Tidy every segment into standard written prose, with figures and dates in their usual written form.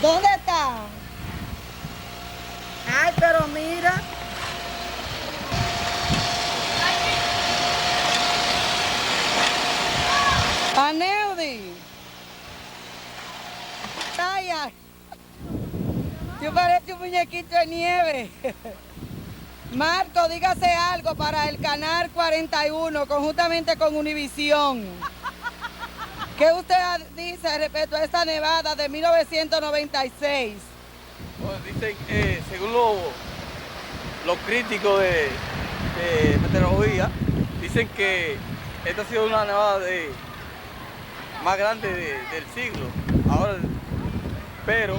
¿Dónde está? Ay, pero mira. Aneudi. Ay, ay. Tú pareces un muñequito de nieve. Marco, dígase algo para el canal 41, conjuntamente con Univisión. ¿Qué usted dice respecto a esta nevada de 1996? Bueno, dicen, según los críticos de meteorología, dicen que esta ha sido una nevada más grande del siglo. Ahora, pero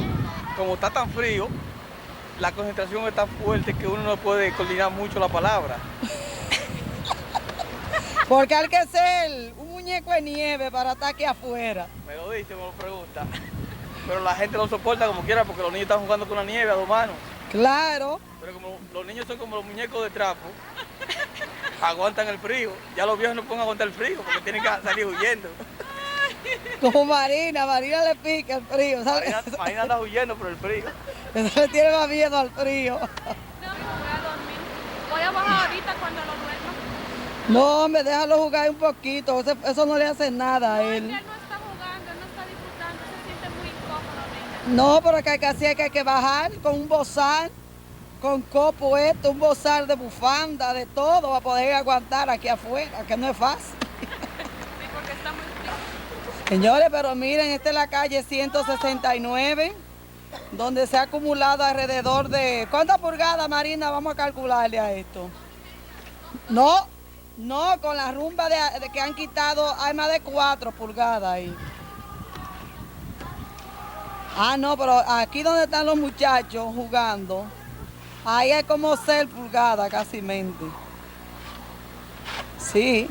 como está tan frío, la concentración es tan fuerte que uno no puede coordinar mucho la palabra. Porque hay que ser un muñeco de nieve para estar aquí afuera. Me lo dice, me lo pregunta. Pero la gente lo soporta como quiera porque los niños están jugando con la nieve a 2 manos. Claro. Pero como los niños son como los muñecos de trapo, aguantan el frío. Ya los viejos no pueden aguantar el frío porque tienen que salir huyendo. Como Marina le pica el frío. ¿Sabes? Marina anda huyendo por el frío. Eso le tiene más miedo al frío. No, voy a dormir. Voy a bajar ahorita cuando lo duerma. No, hombre, déjalo jugar un poquito. Eso no le hace nada a No, es él. que él no está jugando, él no está disfrutando, se siente muy incómodo, nena. No, pero que hay que hacer que hay que bajar con un bozal, con copo esto, un bozal de bufanda, de todo, para poder aguantar aquí afuera, que no es fácil. Sí, porque está muy frío. Señores, pero miren, esta es la calle 169, donde se ha acumulado alrededor de... ¿Cuántas pulgadas, Marina? Vamos a calcularle a esto. No, con la rumba de que han quitado, hay más de 4 pulgadas ahí. Ah, no, pero aquí donde están los muchachos jugando, ahí hay como 6 pulgadas casi mente. Sí,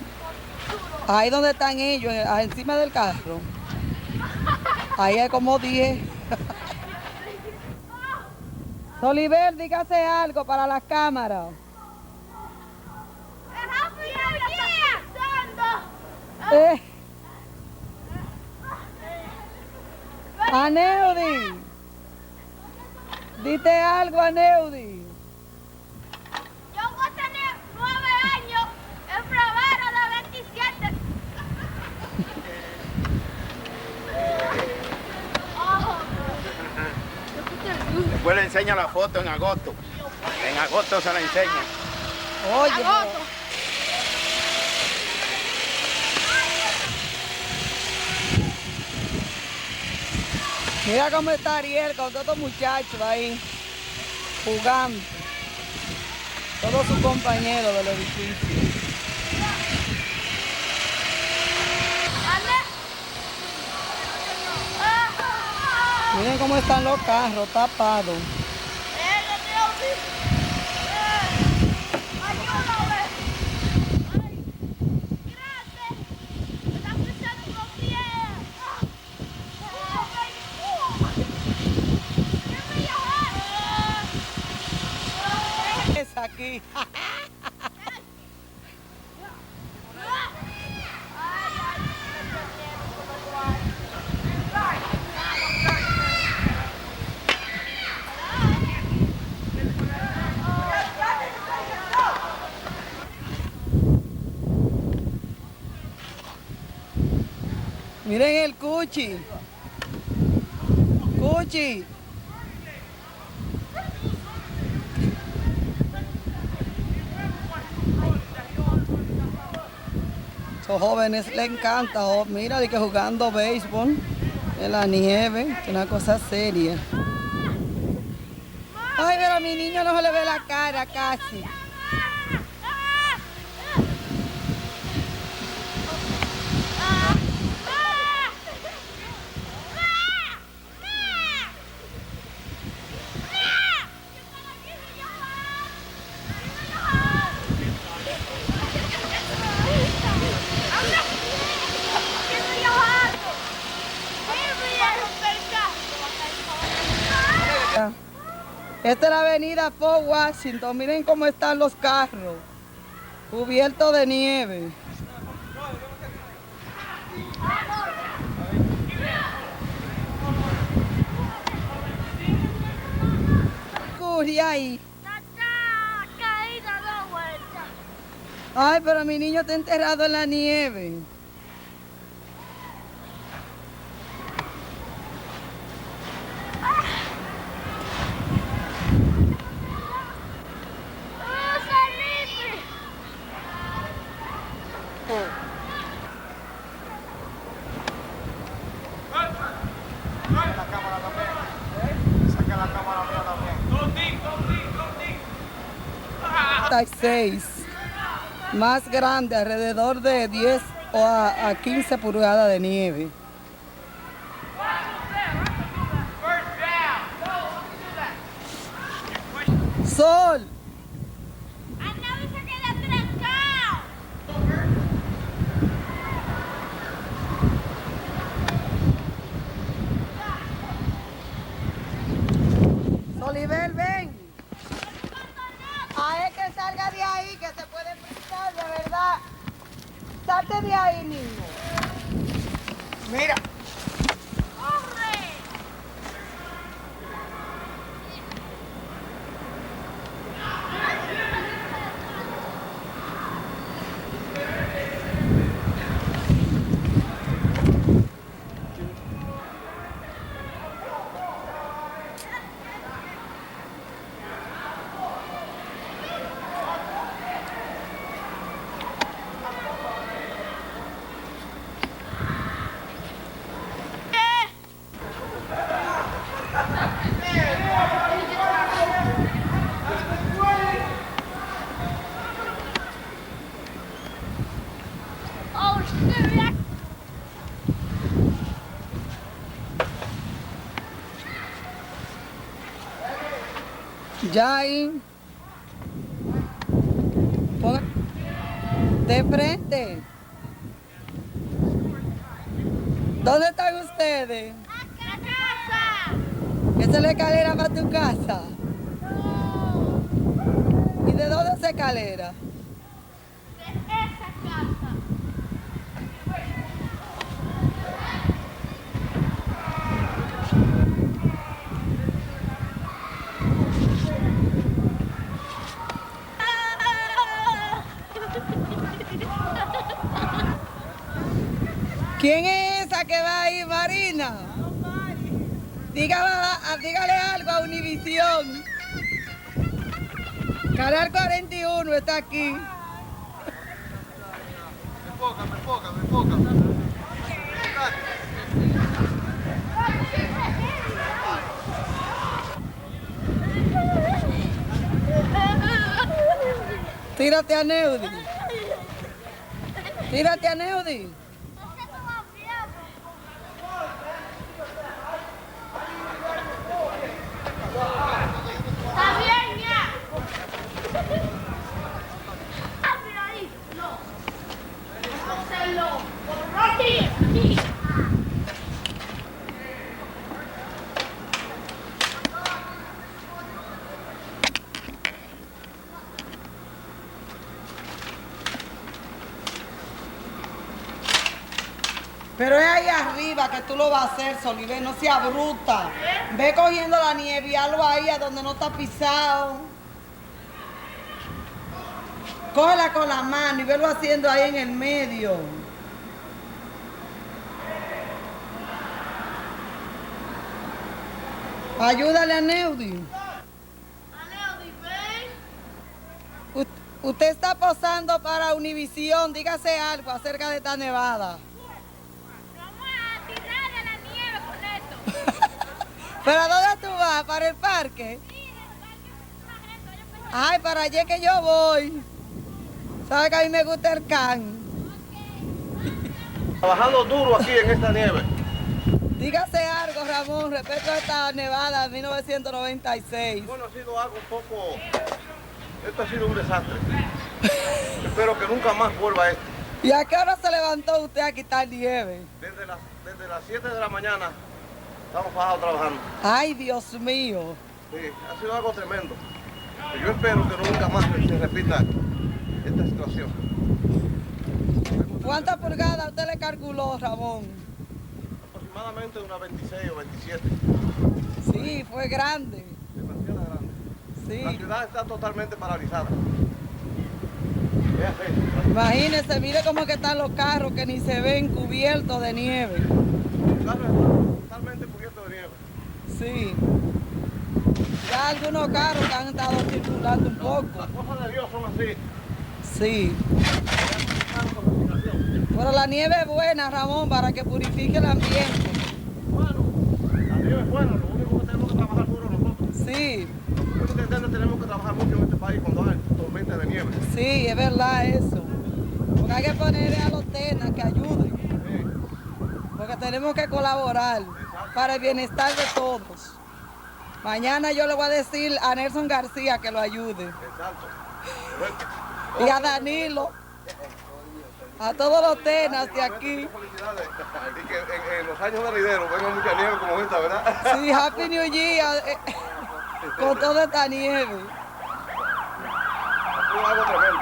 ahí donde están ellos, encima del carro. Ahí hay como 10. Soliver, dígase algo para las cámaras. Eh. Aneudi, dite algo, Aneudi. Yo voy a tener 9 años en febrero de 27. Después le enseña la foto en agosto. En agosto se la enseña. Oye, Agosto. mira cómo está Ariel con todos estos muchachos ahí jugando. Todos sus compañeros del edificio. Miren cómo están los carros tapados. Es aquí. Miren el Cuchi. Cuchi. Esos jóvenes les encanta. Mira, de que jugando béisbol en la nieve, que es una cosa seria. Ay, pero a mi niño no se le ve la cara casi. Esta es la avenida Fort Washington. Miren cómo están los carros, cubiertos de nieve. de ahí. Está caída 2 vueltas. Ay, pero mi niño está enterrado en la nieve. ¡Oh, Felipe! La cámara también. Saca la cámara mía también. 36. Más grande, alrededor de 10 o a 15 pulgadas de nieve. Sol. ¡Andaba y se queda trancado! Oliver, ven. A él que salga de ahí, que se puede fritar, de verdad. Salte de ahí, niño. Mira. ¡Corre! ¡Oh, shit! Ya ahí. Ponga de frente. ¿Dónde están ustedes? ¡La casa! Esa es la escalera para tu casa. ¿Y de dónde es esa escalera? De esa casa. ¿Quién es esa que va ahí, Marina? Dígale algo a Univisión. Canal 41 está aquí. Me enfoca. Tírate a Neudi. Tírate a Neudi. ¡Está bien, ya! ¡Ah, mira ahí! ¡No! ¡Vamos a hacerlo! ¡Por Rocky! Pero es ahí arriba que tú lo vas a hacer, Soliver, no seas bruta. Ve cogiendo la nieve y hazlo ahí a donde no está pisado. Cógela con la mano y velo haciendo ahí en el medio. Ayúdale a Neudi. Usted está posando para Univisión, dígase algo acerca de esta nevada. Vamos a tirar a la nieve con esto. ¿Pero a dónde tú vas? ¿Para el parque? Ay, para allá que yo voy. ¿Sabes que a mí me gusta el can? Trabajando duro aquí en esta nieve. Dígase algo, Ramón, respecto a esta nevada de 1996. Bueno, ha sido algo un poco... Esto ha sido un desastre. Espero que nunca más vuelva esto. ¿Y a qué hora se levantó usted a quitar nieve? Desde las 7 de la mañana estamos bajados trabajando. Ay, Dios mío. Sí, ha sido algo tremendo. Yo espero que nunca más se repita esta situación. ¿Cuántas pulgadas usted le calculó, Ramón? Aproximadamente unas 26 o 27. Sí, fue grande. Demasiado grande. Sí. La ciudad está totalmente paralizada. Véase, Imagínese, mire cómo que están los carros que ni se ven cubiertos de nieve. el carro está totalmente cubierto de nieve. Sí. Ya algunos carros que han estado circulando un poco. Las cosas de Dios son así. Sí. Pero la nieve es buena, Ramón, para que purifique el ambiente. Bueno, la nieve es buena, lo único que tenemos que trabajar duro nosotros. Sí, Nosotros intendentes tenemos que trabajar mucho en este país cuando hay tormentas de nieve. sí, es verdad eso. Porque hay que ponerle a los tenas que ayuden. Sí, Porque tenemos que colaborar para el bienestar de todos. Mañana yo le voy a decir a Nelson García que lo ayude. exacto. Y a Danilo. A todos los tenas de aquí. Felicidades. Y que en los años venideros venga mucha nieve como esta, ¿verdad? Sí, Happy New Year. Con toda esta nieve. Es algo tremendo.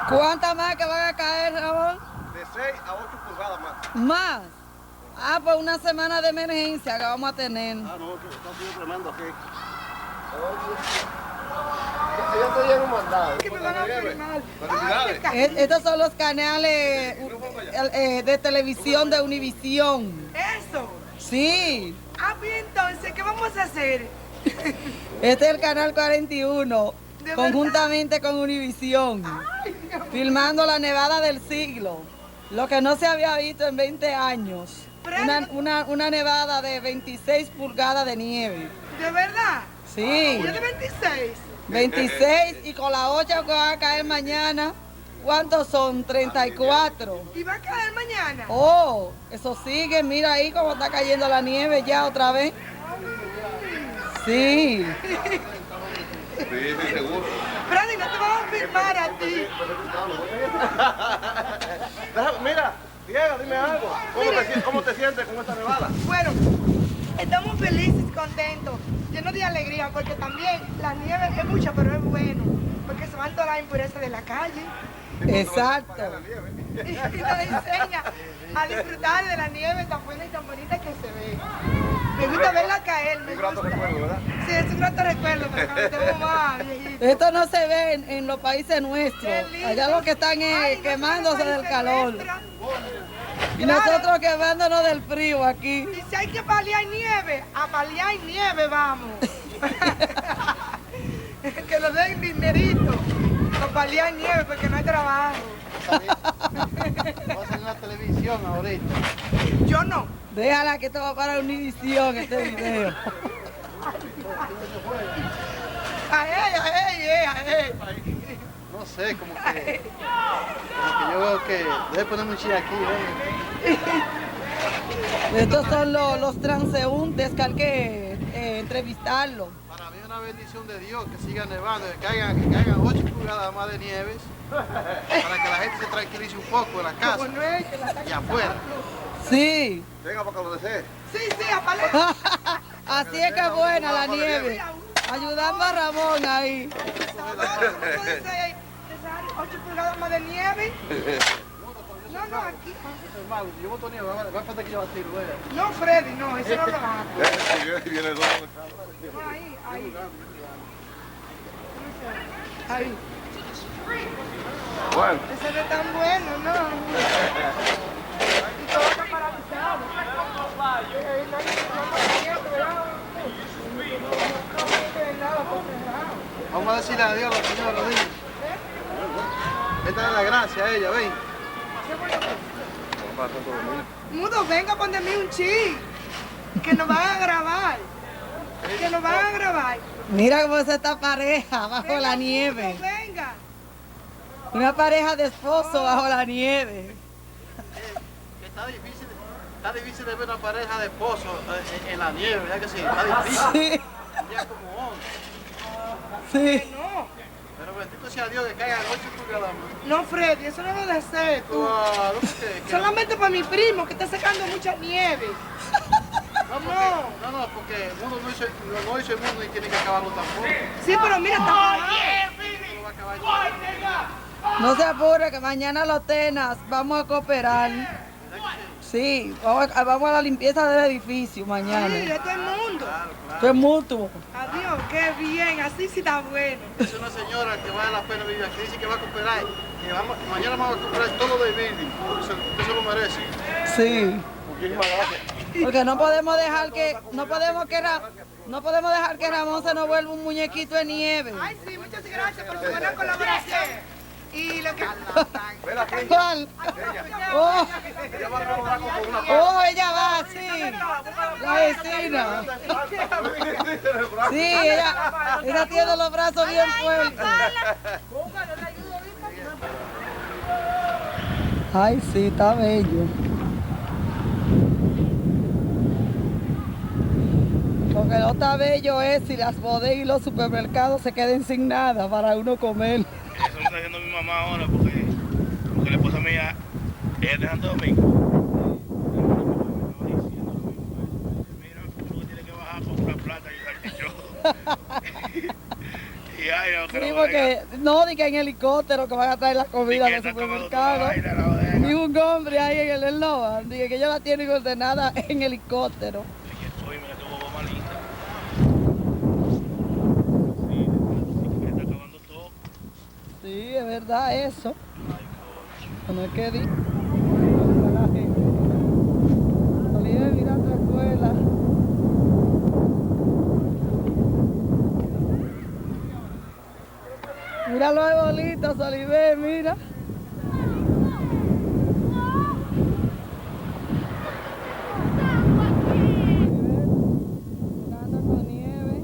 ¿Cuántas más que van a caer, Ramón? De 6 a 8 pulgadas más. Más. Ah, pues una semana de emergencia que vamos a tener. Ah, no, que está siendo tremendo aquí. Yo estoy en un mandado. Que me van a filmar. Felicidades. Estos son los canales de televisión de Univisión. Eso. Sí. Ah, bien, entonces, ¿qué vamos a hacer? Este es el canal 41, ¿De conjuntamente con Univisión, filmando la nevada del siglo, lo que no se había visto en 20 años. Una nevada de 26 pulgadas de nieve. ¿De verdad? Sí, ¿Y es de 26? 26 y con la 8 que va a caer mañana, ¿cuántos son? 34. ¿Y va a caer mañana? Oh, eso sigue, mira ahí cómo está cayendo la nieve ya otra vez. Sí. Sí, seguro. Freddy, no te vamos a filmar a ti. Mira, Diego, dime algo. ¿Cómo te sientes con esta nevada? Bueno, estamos felices, contentos, llenos de alegría, porque también la nieve es mucha, pero es bueno, porque se van todas las impurezas de la calle. Exacto. Y nos enseña a disfrutar de la nieve tan buena y tan bonita que se ve. Me gusta verla caer, me Un grato gusta. recuerdo, ¿verdad? Sí, es un grato recuerdo, pero cuando estemos más viejitos. Esto no se ve en los países nuestros. Qué lindo. Allá los que están Ay, no quemándose somos del países calor. nuestros. Y Claro. nosotros quemándonos del frío aquí. Y si hay que paliar nieve, a paliar nieve vamos. Que nos den dinerito para paliar nieve porque no hay trabajo. Va a salir en la televisión ahorita. Yo no. Déjala que esto va para Univisión, este video. A ella. No sé, como que yo veo que debe poner un chile aquí, Estos son los transeúntes que hay que entrevistarlos. Para mí es una bendición de Dios que siga nevando, que caigan 8 pulgadas más de nieves, para que la gente se tranquilice un poco en la casa Como no es que la y afuera. Sí. Venga para que lo desee. Sí, a paliar. Así es que es buena la nieve. Ayudando a Ramón ahí. ¿Puede ser 8 pulgadas más de nieve? No, aquí. Hermano, si yo boto nieve, va a falta que yo la tiro, vea. No, Freddy, no, eso no lo hago. Viene todo. No, ahí. Bueno, Ese no es tan bueno, ¿no? Y todo está paralizado. No hay movimiento, ¿verdad? No hay nada por cerrado. Vamos a decirle a Dios a la señora Rodríguez. Esta es la gracia a ella, ¿ven? Mudo, venga a ponerme un chi. Que nos van a grabar. Que nos van a grabar. Mira cómo es esta pareja bajo Venga, la Mudo, nieve. venga. Una pareja de esposo bajo la nieve. Está difícil de ver una pareja de esposos en la nieve, ¿verdad que sí? Está difícil. Sí, Ya como 11. sí. No. Pero Bendito sea Dios que caigan 8 pulgadas más. No, Freddy, eso no lo desees tú. Claro, porque... Solamente para mi primo que está sacando mucha nieve. No, porque el mundo no hizo el mundo y tiene que acabarlo tampoco. Sí, pero mira, está No lo va a acabar ya. No se apure que mañana los tenas vamos a cooperar. Sí, vamos a la limpieza del edificio Sí, mañana. de todo el mundo. Esto es mutuo. Adiós, qué bien, así sí está bueno. Es una señora que vale la pena vivir aquí, dice que va a cooperar. Mañana vamos a cooperar todo lo de building, porque usted se lo merece. Sí. Muchísimas gracias. Porque no podemos dejar que Ramón se nos vuelva un muñequito de nieve. Ay, sí, muchas gracias por su buena colaboración. Y lo que... ¿Cuál? Oh, Ella va a colaborar con una oh, ella va, sí. La vecina. Sí, ella tiene los brazos bien fuertes. Ay, sí, está bello. Lo que no está bello es si las bodegas y los supermercados se queden sin nada para uno comer. Eso me está haciendo mi mamá ahora porque la esposa mía, ella está en Santo Domingo. Mira, tú tienes que bajar por una plata y salchichón. Y ay, no, que Sí, la porque bodega, no di que en helicóptero que van a traer la comida y que del está acabando toda la supermercado. vaina, la bodega. Ni un hombre ahí en el eslogan, dije que ellos la tienen ordenada en helicóptero. Oye, mira qué boba más linda. Sí, que está acabando todo. Sí, es verdad eso. No es que di. Oliver, mira tu escuela. Mira los arbolitos, Oliver, mira. Jugando con nieve.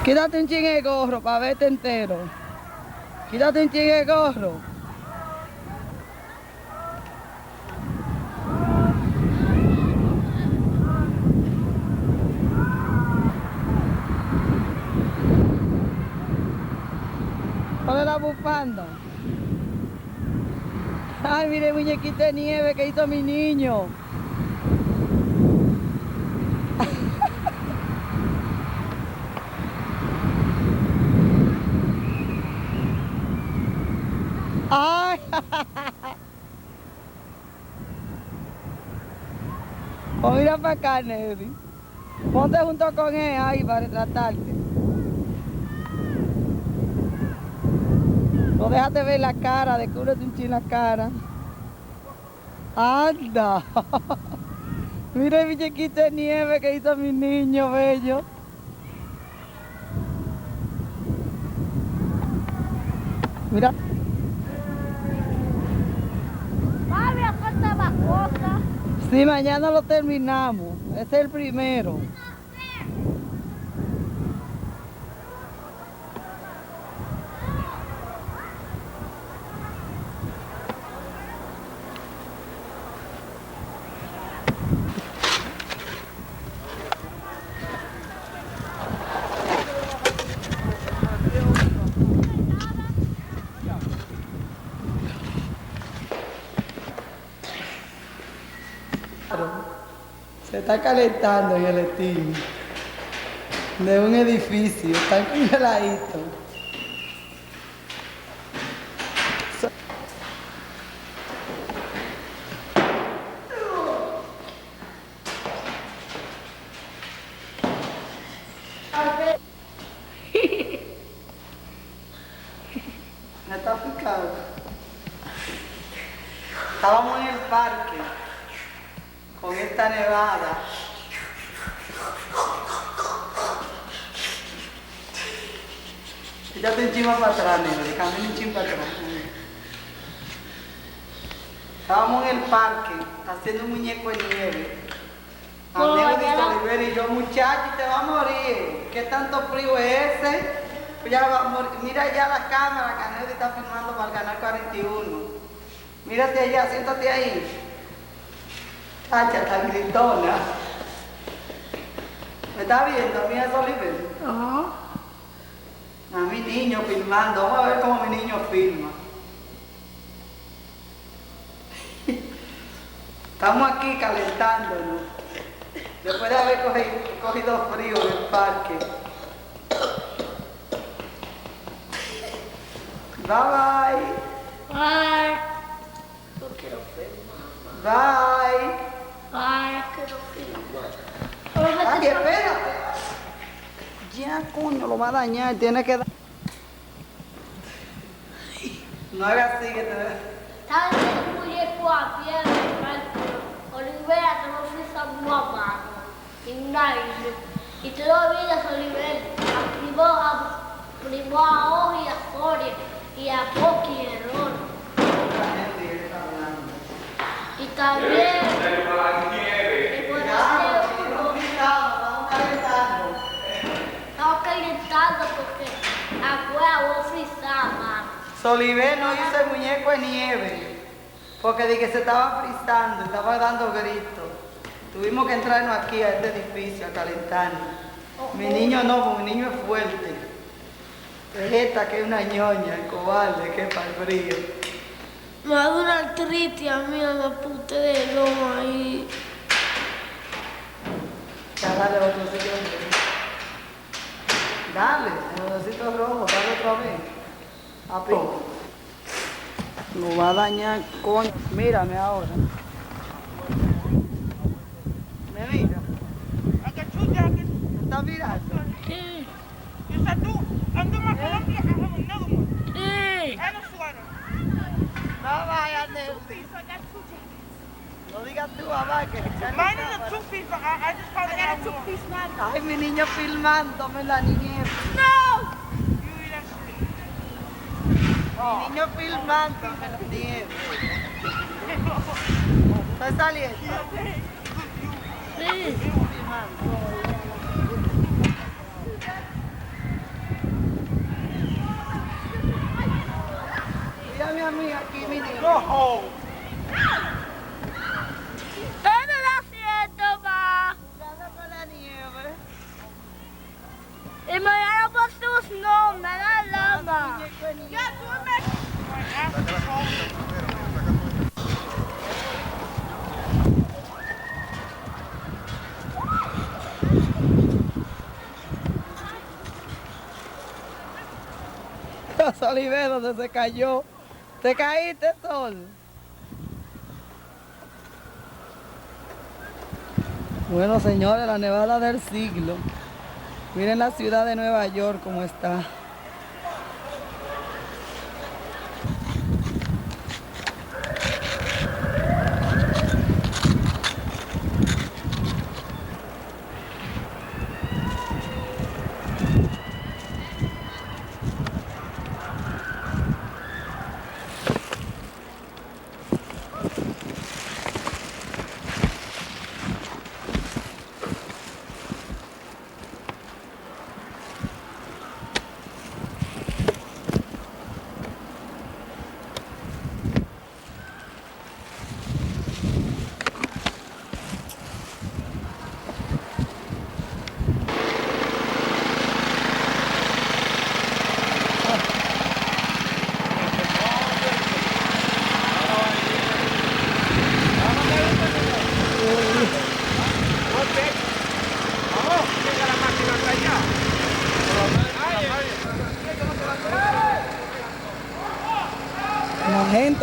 Quítate un chin el gorro para verte entero. Quítate un chin el gorro. Ponle la bufanda. Ay, mire el muñequito de nieve que hizo mi niño. Ay. Oh, mira para acá, Nelly. Ponte junto con él ahí para retratarte. No déjate ver la cara, descúbrete un chin la cara. Anda. Mira el muñequito de nieve que hizo mi niño bello. Mira. Mami, acá está bajosa. Sí, mañana lo terminamos. Ese es el primero. Se está calentando en el estilo de un edificio, está congeladito. Me está picado. Estábamos en el parque con esta nevada. Ya te encima para atrás, nene, camina un chin para atrás. Estábamos en el parque haciendo un muñeco de nieve. Andemos de Oliver y yo, muchacho, te va a morir. ¿Qué tanto frío es ese? Pues ya va a morir. Mira ya la cámara que Aneudi está filmando para el canal 41. Mírate allá, siéntate ahí. Chacha, tan gritona. ¿Me está viendo a mí es Oliver? Ajá. A mi niño filmando. Vamos a ver cómo mi niño filma. Estamos aquí calentándonos. Después de haber cogido frío en el parque. Bye bye. Bye. No quiero filmar. Bye. Bye, quiero filmar. Ay, espérate. Ya, coño, lo va a dañar. Tiene que dar. No hagas así que te ve. ¿Sabes el muñeco a pie del parque? Olivera, te lo fuiste a mano. Sin nadie. Y tú lo olvidas, Oliver. Primó a Oji, a Soria, y a Poki y a Ron. Y también. Estamos calentando porque afuera voy a frizar, mano. Soliver no hizo el muñeco de nieve. Porque de que se estaba frizando, estaba dando gritos. Tuvimos que entrarnos aquí a este edificio a calentarnos. Mi niño no, porque mi niño es fuerte. Es esta que es una ñoña, el cobarde, que es para el frío. Me da una artritis a mí, me puse de loma ahí. Ya dale botoncito rojo. Dale, el botoncito rojo, dale otra vez. Api. Lo va a dañar, coño. Mírame ahora. Me mira. ¿Me estás mirando? Sí. Sí. No vaya, no digas tú, mamá, que Mine is a two-piece, but I just found it out. Two-piece, man. Ay, mi niño filmándome la niñez. No. Mi niño filmándome la niñez. ¿Estás saliendo? Sí. Mira a mi amiga aquí, mi niño. ¡No! ¿Qué me está haciendo, ma? Dándome la nieve. Y mañana por tus nombres, la lama. Oliver, donde se cayó. ¿Te caíste, Sol? Bueno, señores, la nevada del siglo. Miren la ciudad de Nueva York cómo está.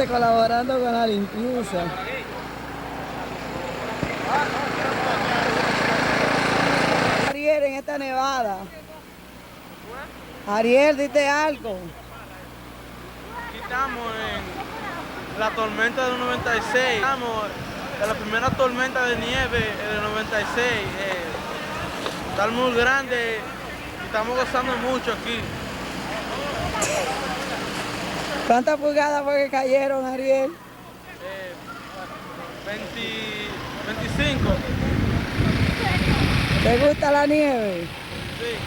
gente colaborando con la limpieza. Ariel, en esta nevada. Ariel, dite algo. Aquí estamos en la tormenta del 96. Estamos en la primera tormenta de nieve del 96. Está muy grande y estamos gozando mucho aquí. ¿Cuántas pulgadas fue que cayeron, Ariel? 25. ¿Te gusta la nieve? Sí.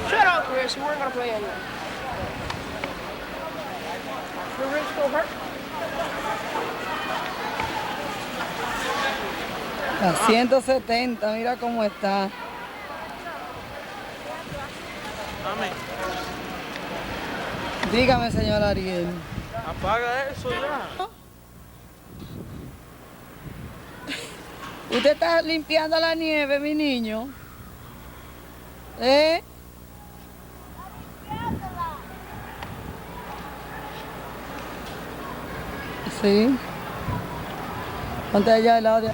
Shut up, Chris. We weren't gonna play anyway. Your ribs still hurt? A 170, mira cómo está. Mami, Dígame, señor Ariel. apaga eso ya. ¿Usted está limpiando la nieve, mi niño? ¿Eh? Sí. Ponte allá al lado de...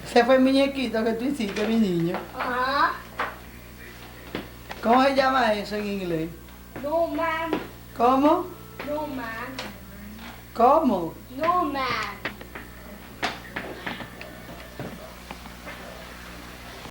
Ese fue el muñequito que tú hiciste, mi niño. Ajá. ¿Cómo se llama eso en inglés? No man. ¿Cómo? No man. ¿Cómo? No man.